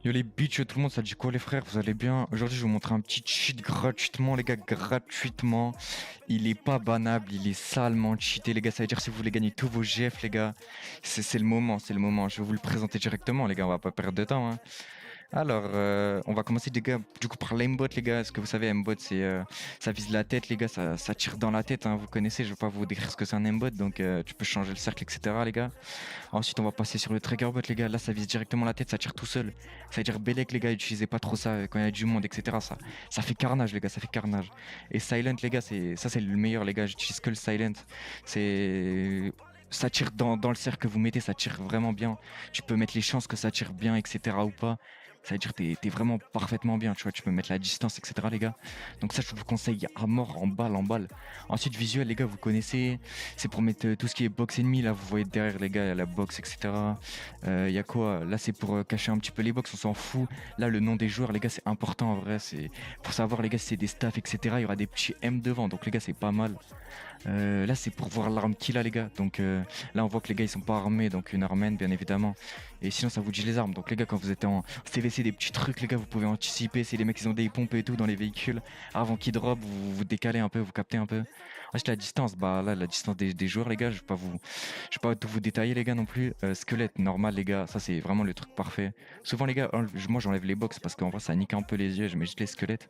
Yo les bitches, tout le monde, ça dit quoi les frères? Vous allez bien? Aujourd'hui, je vais vous montrer un petit cheat gratuitement, les gars, gratuitement. Il est pas banable, il est salement cheaté, les gars. Ça veut dire si vous voulez gagner tous vos GF, les gars, c'est le moment, c'est le moment. Je vais vous le présenter directement, les gars, on va pas perdre de temps, hein. Alors, on va commencer, les gars, du coup, par l'aimbot, les gars. Est-ce que vous savez, aimbot, ça vise la tête, les gars, ça tire dans la tête, hein. Vous connaissez, je vais pas vous décrire ce que c'est un aimbot, donc tu peux changer le cercle, etc., les gars. Ensuite, on va passer sur le trigger bot, les gars. Là, ça vise directement la tête, ça tire tout seul. Ça veut dire Belek, les gars, utilisez pas trop ça quand il y a du monde, etc. Ça fait carnage, les gars, ça fait carnage. Et Silent, les gars, c'est le meilleur, les gars. J'utilise que le Silent. C'est. Ça tire dans le cercle que vous mettez, ça tire vraiment bien. Tu peux mettre les chances que ça tire bien, etc. ou pas. Ça veut dire que t'es vraiment parfaitement bien, tu vois. Tu peux mettre la distance, etc. les gars. Donc ça, je vous conseille à mort, en balle, en balle. Ensuite, visuel, les gars, vous connaissez. C'est pour mettre tout ce qui est box ennemi. Là, vous voyez derrière, les gars, il y a la box, etc. Il y a quoi? Là, c'est pour cacher un petit peu les box, on s'en fout. Là, le nom des joueurs, les gars, c'est important en vrai. C'est pour savoir, les gars, si c'est des staffs, etc. Il y aura des petits M devant. Donc, les gars, c'est pas mal. Là, c'est pour voir l'arme qu'il a, les gars. Donc là, on voit que les gars, ils sont pas armés. Donc, une armène, bien évidemment. Et sinon, ça vous dit les armes. Donc, les gars, quand vous êtes en CVC, des petits trucs, les gars, vous pouvez anticiper. Si les mecs, ils ont des pompes et tout dans les véhicules, avant qu'ils drop, vous décalez un peu, vous captez un peu. Ensuite, la distance, bah là, la distance des joueurs, les gars, je vais pas tout vous détailler, les gars, non plus. Squelette, normal, les gars, ça, c'est vraiment le truc parfait. Souvent, les gars, moi, j'enlève les box parce qu'en vrai, ça nique un peu les yeux. Je mets juste les squelettes.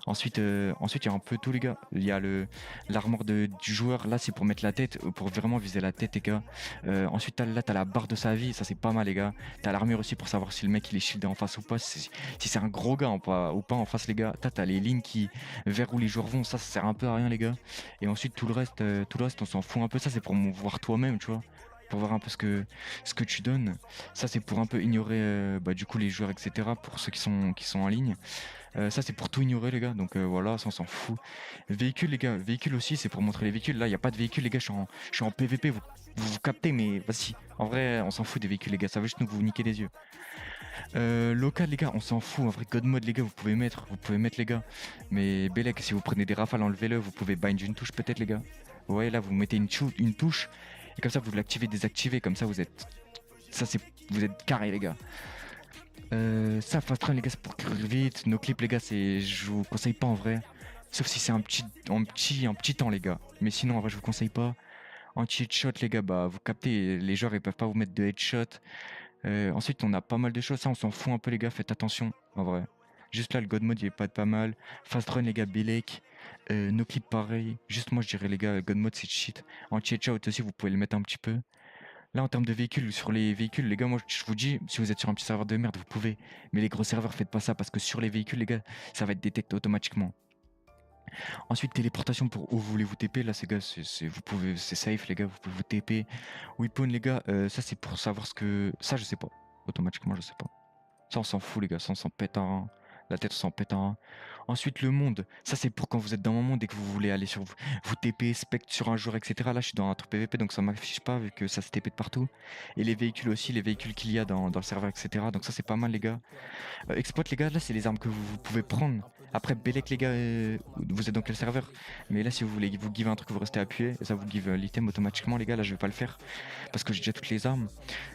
Ensuite, il y a un peu tout, les gars. Il y a l'armure du joueur. Là, c'est pour mettre la tête, pour vraiment viser la tête, les gars. Ensuite, là, t'as la barre de sa vie. Ça, c'est pas mal, les gars. T'as l'armure aussi pour savoir si le mec il est shieldé en face ou pas. Si c'est un gros gars ou pas en face, les gars. T'as les lignes vers où les joueurs vont. Ça sert un peu à rien, les gars. Et ensuite, tout le reste, on s'en fout un peu. Ça, c'est pour voir toi-même, tu vois. Pour voir un peu ce que tu donnes. Ça, c'est pour un peu ignorer, bah, du coup, les joueurs, etc. Pour ceux qui sont en ligne. Ça, c'est pour tout ignorer, les gars. Donc voilà, ça, on s'en fout. Véhicule, les gars. Véhicule aussi, c'est pour montrer les véhicules. Là, il n'y a pas de véhicule, les gars. Je suis en PVP. Vous captez, mais vas-y. En vrai, on s'en fout des véhicules, les gars. Ça veut juste nous vous niquer les yeux. Local, les gars, on s'en fout. En vrai, God mode, les gars, vous pouvez mettre, les gars. Mais Belek, si vous prenez des rafales, enlevez-le. Vous pouvez bind une touche, peut-être, les gars. Vous voyez, là, vous mettez une touche. Et comme ça, vous l'activez, désactivez. Comme ça, ça, vous êtes carré, les gars. Ça, fast run, les gars, c'est pour courir vite. Nos clips, les gars, je vous conseille pas en vrai. Sauf si c'est un petit temps, les gars. Mais sinon, en vrai, je vous conseille pas. Anti-headshot, les gars, bah, vous captez, les joueurs, ils peuvent pas vous mettre de headshot. Ensuite, on a pas mal de choses. Ça, on s'en fout un peu, les gars. Faites attention, en vrai. Juste là, le God mode, il est pas mal. Fast run, les gars, Belek. No clip, pareil. Juste moi, je dirais, les gars, God mode, c'est cheat. Anti-headshot aussi, vous pouvez le mettre un petit peu. Là, en termes de véhicules, sur les véhicules, les gars, moi, je vous dis, si vous êtes sur un petit serveur de merde, vous pouvez. Mais les gros serveurs, faites pas ça parce que sur les véhicules, les gars, ça va être détecté automatiquement. Ensuite, téléportation pour où vous voulez vous TP. Là, ces gars, vous pouvez, c'est safe, les gars, vous pouvez vous TP. Weapon, les gars, ça, c'est pour savoir ce que. Ça, je sais pas. Automatiquement, je sais pas. Ça, on s'en fout, les gars. Ça, on s'en pète un. La tête, on s'en pète un. Ensuite, le monde. Ça, c'est pour quand vous êtes dans mon monde et que vous voulez aller sur vous TP, spect sur un joueur, etc. Là, je suis dans un truc PVP, donc ça m'affiche pas vu que ça se TP de partout. Et les véhicules aussi, les véhicules qu'il y a dans le serveur, etc. Donc ça, c'est pas mal, les gars. Exploit, les gars, là, c'est les armes que vous pouvez prendre. Après, Belek, les gars, vous êtes dans quel serveur? Mais là, si vous voulez vous give un truc, vous restez appuyé. Et ça vous give l'item automatiquement, les gars. Là, je vais pas le faire parce que j'ai déjà toutes les armes.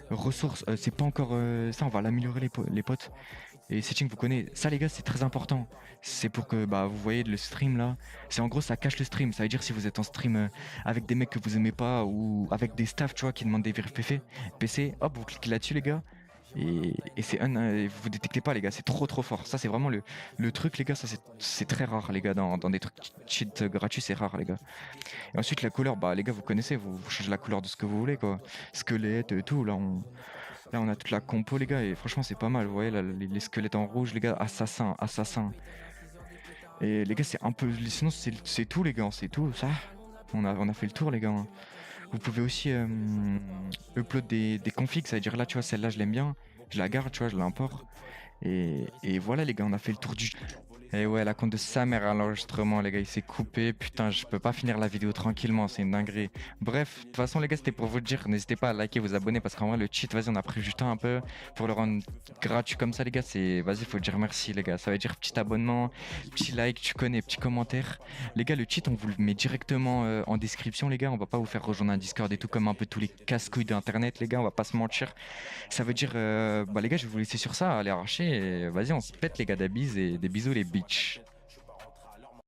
Ressources, c'est pas encore. Ça, on va l'améliorer, les potes. Et setting, vous connaissez. Ça, les gars, c'est très important. C'est pour que, bah, vous voyez le stream là. C'est en gros, ça cache le stream. Ça veut dire si vous êtes en stream avec des mecs que vous aimez pas ou avec des staffs, tu vois, qui demandent des vérifs PC, hop, vous cliquez là-dessus, les gars. Et vous détectez pas, les gars, c'est trop fort. Ça, c'est vraiment le truc, les gars. Ça, c'est très rare, les gars, dans des trucs cheat gratuits, c'est rare, les gars. Et ensuite, la couleur, bah, les gars, vous connaissez, vous changez la couleur de ce que vous voulez, quoi. Squelette, tout. Là, on a toute la compo, les gars, et franchement, c'est pas mal. Vous voyez, là, les squelettes en rouge, les gars, assassin. Et les gars, c'est un peu. Sinon, c'est tout, les gars, c'est tout, ça. On a fait le tour, les gars, hein. Vous pouvez aussi upload des configs, ça veut dire là, tu vois, celle-là, je l'aime bien. Je la garde, tu vois, je l'importe. Et voilà, les gars, on a fait le tour du. Et ouais, la compte de sa mère à l'enregistrement, les gars, il s'est coupé. Putain, je peux pas finir la vidéo tranquillement, c'est une dinguerie. Bref, de toute façon, les gars, c'était pour vous dire, n'hésitez pas à liker, vous abonner, parce qu'en vrai, le cheat, vas-y, on a pris juste un peu pour le rendre gratuit comme ça, les gars. Vas-y, faut dire merci, les gars. Ça veut dire petit abonnement, petit like, tu connais, petit commentaire. Les gars, le cheat, on vous le met directement en description, les gars. On va pas vous faire rejoindre un Discord et tout, comme un peu tous les casse-couilles d'internet, les gars, on va pas se mentir. Ça veut dire, bah, les gars, je vais vous laisser sur ça, allez arracher. Et vas-y, on se pète, les gars, des bises et des bisous, les bitches.